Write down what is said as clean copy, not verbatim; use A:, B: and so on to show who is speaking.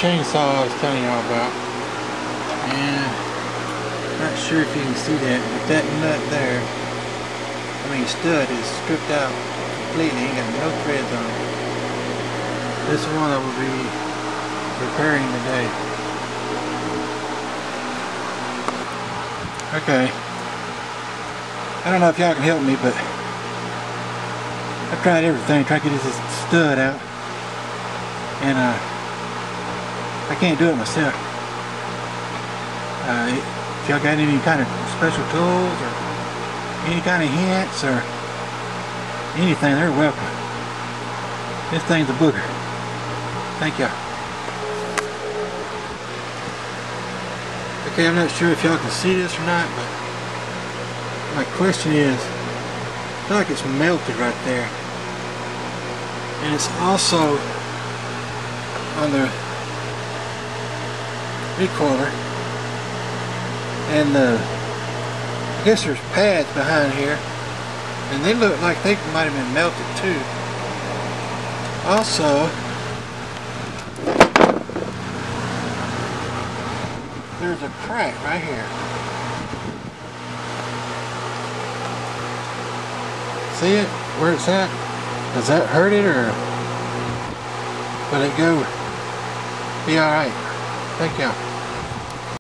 A: chainsaw I was telling y'all about. And not sure if you can see that, but that nut there, stud is stripped out completely, ain't got no threads on it. This one I will be repairing today. Okay. I don't know if y'all can help me, but I've tried everything, tried to get this stud out, and I can't do it myself. If y'all got any kind of special tools or any kind of hints or anything, they're welcome. This thing's a booger. Thank y'all. Okay, I'm not sure if y'all can see this or not, but my question is, I feel like it's melted right there. And it's also on the recoiler. And I guess there's pads behind here. And they look like they might have been melted too. Also, there's a crack right here. See it? Where it's at? Does that hurt it, or will it go be alright? Thank y'all.